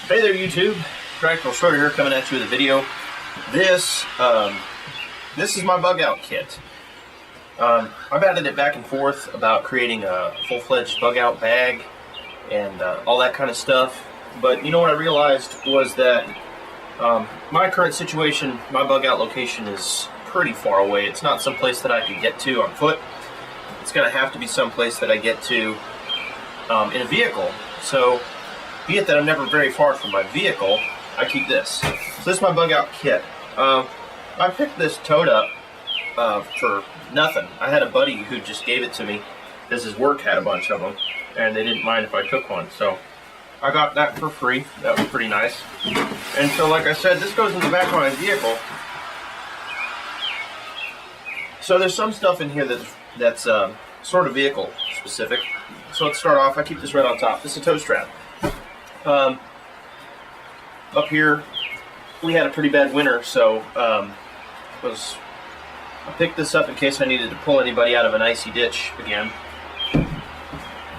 Hey there, YouTube. Practical Shorter here, coming at you with a video. This is my Bugout Kit. I've added it back and forth about creating a full-fledged bug-out bag and all that kind of stuff. But you know what I realized was that my current situation, my bug-out location is pretty far away. It's not someplace that I can get to on foot. It's going to have to be someplace that I get to in a vehicle. So, be it that I'm never very far from my vehicle, I keep this. So this is my Bugout Kit. I picked this tote up for nothing. I had a buddy who just gave it to me because his work had a bunch of them, and they didn't mind if I took one. So I got that for free. That was pretty nice. And so, like I said, this goes in the back of my vehicle. So there's some stuff in here that's sort of vehicle specific. So let's start off. I keep this right on top. This is a tow strap. Up here, we had a pretty bad winter, so I picked this up in case I needed to pull anybody out of an icy ditch again.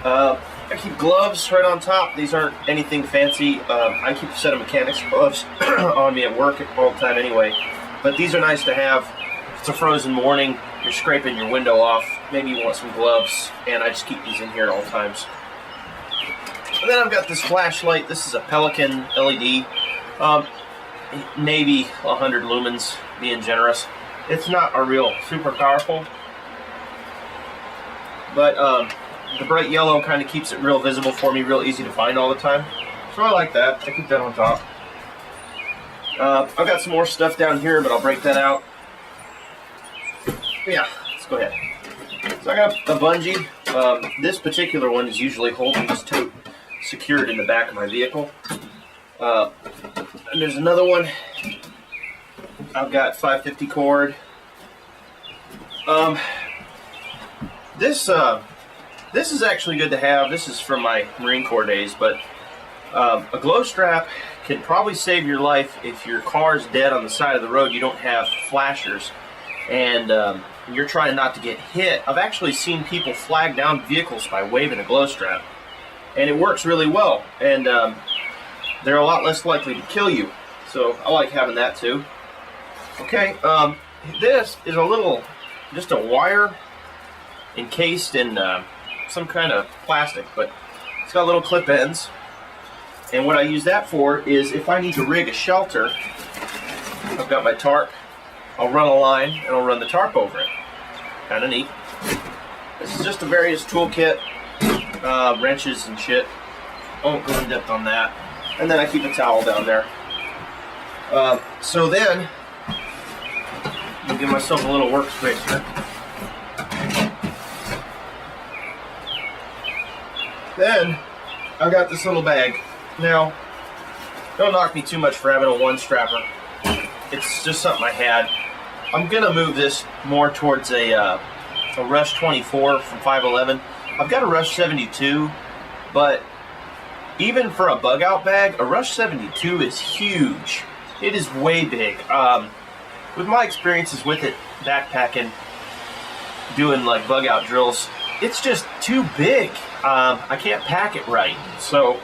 I keep gloves right on top. These aren't anything fancy. I keep a set of mechanics gloves on me at work all the time anyway, but these are nice to have. If it's a frozen morning, you're scraping your window off, maybe you want some gloves, and I just keep these in here at all times. And then I've got this flashlight. This is a Pelican LED, maybe 100 lumens, being generous. It's not a real super powerful, but the bright yellow kind of keeps it real visible for me, real easy to find all the time. So I like that. I keep that on top. I've got some more stuff down here, but I'll break that out. Yeah, let's go ahead. So I got a bungee. This particular one is usually holding this tote secured in the back of my vehicle. And there's another one. I've got 550 cord. This is actually good to have. This is from my Marine Corps days, but a glow strap can probably save your life if your car's dead on the side of the road. You don't have flashers, and you're trying not to get hit. I've actually seen people flag down vehicles by waving a glow strap, and it works really well, and they're a lot less likely to kill you. So I like having that too. Okay, this is just a wire encased in some kind of plastic, but it's got little clip ends. And what I use that for is if I need to rig a shelter, I've got my tarp, I'll run a line and I'll run the tarp over it. Kind of neat. This is just a various toolkit, wrenches and shit. I won't go in depth on that. And then I keep a towel down there. So then, I'll give myself a little workspace here. Then, I've got this little bag. Now, don't knock me too much for having a one strapper. It's just something I had. I'm gonna move this more towards a Rush 24 from 511. I've got a Rush 72, but even for a bug out bag, a Rush 72 is huge. It is way big. With my experiences with it, backpacking, doing like bug out drills, it's just too big. I can't pack it right. So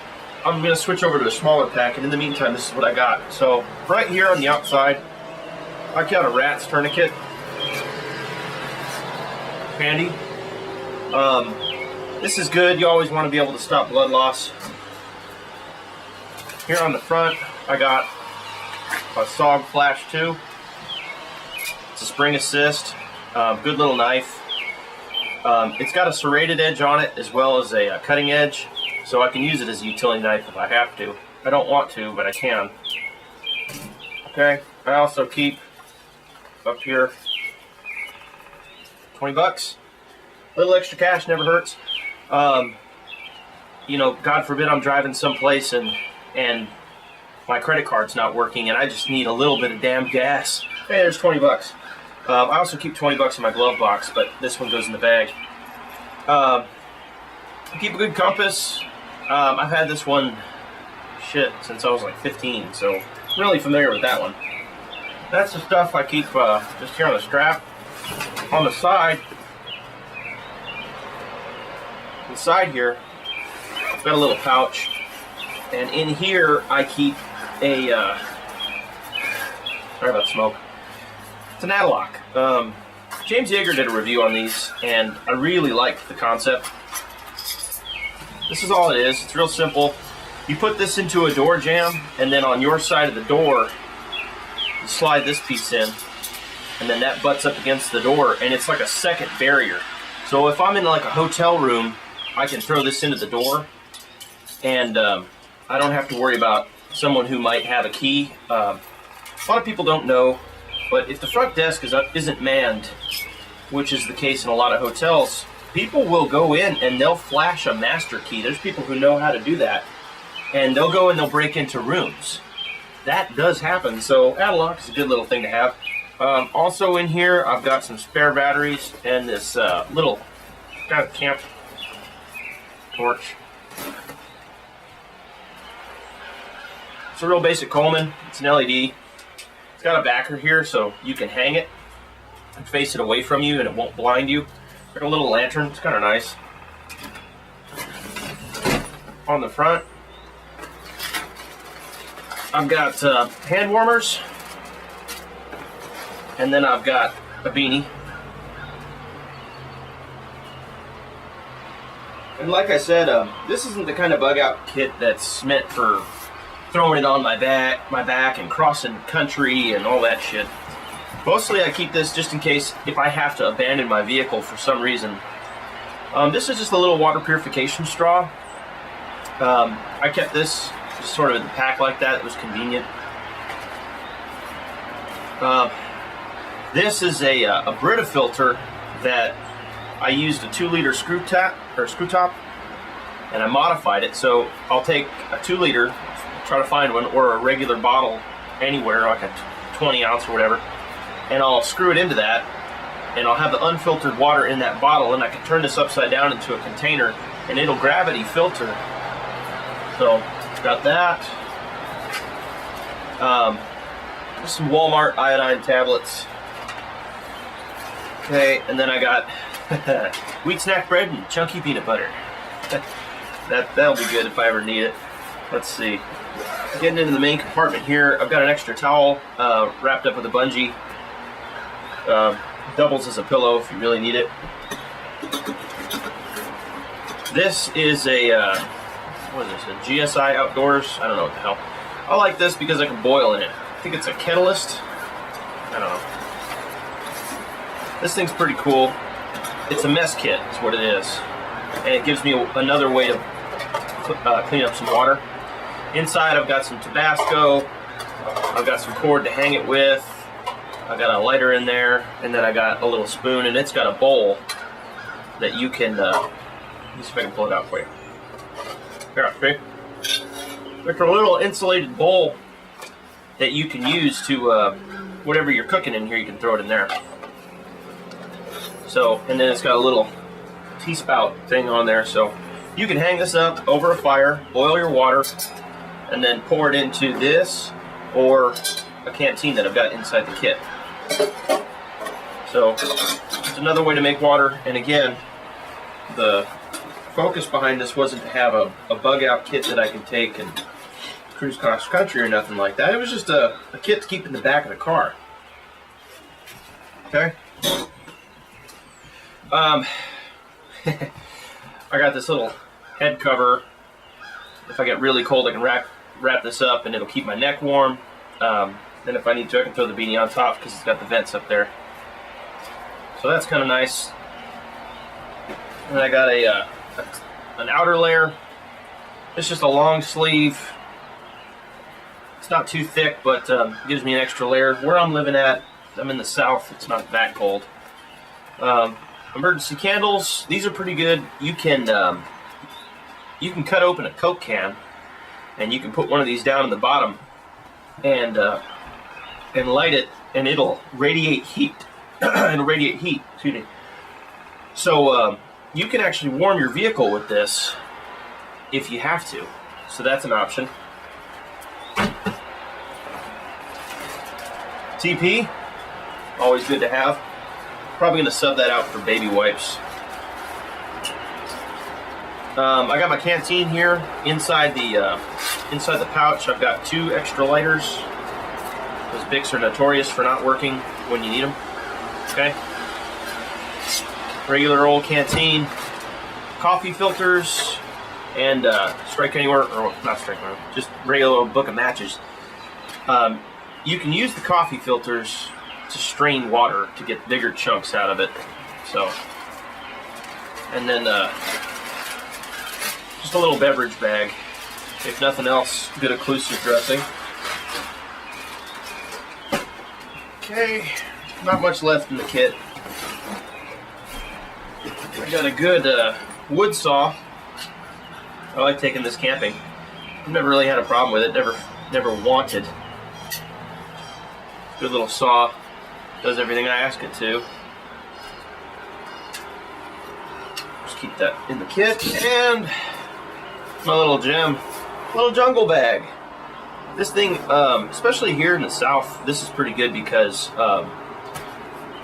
I'm going to switch over to a smaller pack, and in the meantime, this is what I got. So right here on the outside, I got a rat's tourniquet. Handy. This is good. You always want to be able to stop blood loss. Here on the front, I got a SOG Flash 2. It's a spring assist. Good little knife. It's got a serrated edge on it as well as a cutting edge, so I can use it as a utility knife if I have to. I don't want to, but I can. Okay, I also keep up here 20 bucks. A little extra cash never hurts. You know, God forbid I'm driving someplace and my credit card's not working and I just need a little bit of damn gas. Hey, there's 20 bucks. I also keep 20 bucks in my glove box, but this one goes in the bag. Keep a good compass. I've had this one, since I was like 15, so I'm really familiar with that one. That's the stuff I keep just here on the strap. On the side, inside here, I've got a little pouch. And in here, I keep a, sorry about smoke. It's an Adalock. James Yeager did a review on these, and I really liked the concept. This is all it is. It's real simple. You put this into a door jamb, and then on your side of the door, you slide this piece in, and then that butts up against the door, and it's like a second barrier. So if I'm in like a hotel room, I can throw this into the door, and I don't have to worry about someone who might have a key. A lot of people don't know, but if the front desk isn't manned, which is the case in a lot of hotels, people will go in and they'll flash a master key. There's people who know how to do that, and they'll go and they'll break into rooms. That does happen, so Adalock is a good little thing to have. Also in here, I've got some spare batteries and this little kind of camp torch. It's a real basic Coleman. It's an LED. It's got a backer here so you can hang it and face it away from you and it won't blind you. It's got a little lantern. It's kind of nice. On the front, I've got hand warmers, and then I've got a beanie. And like I said, this isn't the kind of bug out kit that's meant for throwing it on my back and crossing country and all that shit. Mostly I keep this just in case if I have to abandon my vehicle for some reason. This is just a little water purification straw. I kept this just sort of in the pack like that. It was convenient. This is a Brita filter that I used a 2-liter screw top, and I modified it. So I'll take a 2-liter, try to find one, or a regular bottle anywhere, like a 20 ounce or whatever, and I'll screw it into that, and I'll have the unfiltered water in that bottle, and I can turn this upside down into a container, and it'll gravity filter. So got that. Just some Walmart iodine tablets. Okay, and then I got wheat snack bread and chunky peanut butter. That'll be good if I ever need it. Let's see. Getting into the main compartment here, I've got an extra towel wrapped up with a bungee. Doubles as a pillow if you really need it. This is a what is this? A GSI Outdoors? I don't know what the hell. I like this because I can boil in it. I think it's a Kettlist. I don't know. This thing's pretty cool. It's a mess kit, is what it is. And it gives me another way to clean up some water. Inside I've got some Tabasco. I've got some cord to hang it with. I've got a lighter in there. And then I got a little spoon, and it's got a bowl that you can, let me see if I can pull it out for you. Here, okay. It's a little insulated bowl that you can use to, whatever you're cooking in here, you can throw it in there. So, and then it's got a little tea-spout thing on there, so you can hang this up over a fire, boil your water, and then pour it into this or a canteen that I've got inside the kit. So, it's another way to make water, and again, the focus behind this wasn't to have a bug out kit that I can take and cruise cross country or nothing like that. It was just a kit to keep in the back of the car. Okay. I got this little head cover. If I get really cold, I can wrap this up and it'll keep my neck warm. Then if I need to, I can throw the beanie on top because it's got the vents up there. So that's kind of nice. And I got an outer layer. It's just a long sleeve. It's not too thick, but gives me an extra layer. Where I'm living at, I'm in the south. It's not that cold. Emergency candles. These are pretty good. You can cut open a Coke can, and you can put one of these down in the bottom, and light it, and it'll radiate heat. It'll radiate heat. Excuse me. So you can actually warm your vehicle with this if you have to. So that's an option. TP, always good to have. Probably going to sub that out for baby wipes. I got my canteen here inside the pouch. I've got 2 extra lighters. Those Bics are notorious for not working when you need them. Okay. Regular old canteen, coffee filters, and Strike Anywhere, or not Strike Anywhere, just regular old book of matches. You can use the coffee filters to strain water to get bigger chunks out of it. So, and then just a little beverage bag. If nothing else, good occlusive dressing. Okay, not much left in the kit. I got a good wood saw. I like taking this camping. I've never really had a problem with it. Never wanted. Good little saw. Does everything I ask it to. Just keep that in the kit. And my little gem, little jungle bag. This thing, especially here in the south, this is pretty good because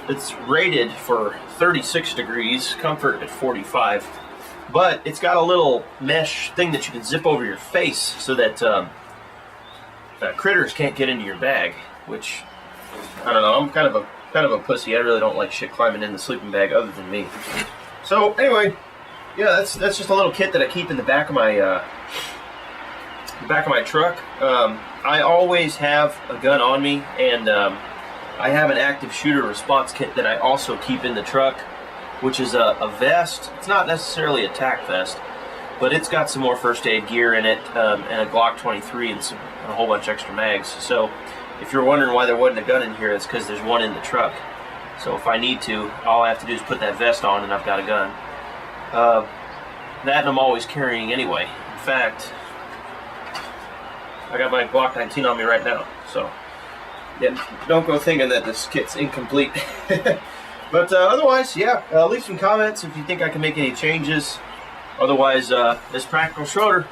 it's rated for 36 degrees, comfort at 45. But it's got a little mesh thing that you can zip over your face so that critters can't get into your bag. Which, I don't know, I'm kind of a pussy. I really don't like shit climbing in the sleeping bag other than me. So anyway, yeah, that's just a little kit that I keep in the back of my truck. I always have a gun on me, and I have an active shooter response kit that I also keep in the truck, which is a vest. It's not necessarily a tack vest, but it's got some more first aid gear in it, and a Glock 23 and a whole bunch of extra mags. So if you're wondering why there wasn't a gun in here, it's because there's one in the truck. So if I need to, all I have to do is put that vest on and I've got a gun. That I'm always carrying anyway. In fact, I got my Glock 19 on me right now. So yeah, don't go thinking that this kit's incomplete. But otherwise, yeah, leave some comments if you think I can make any changes. Otherwise, this Practical Schroeder.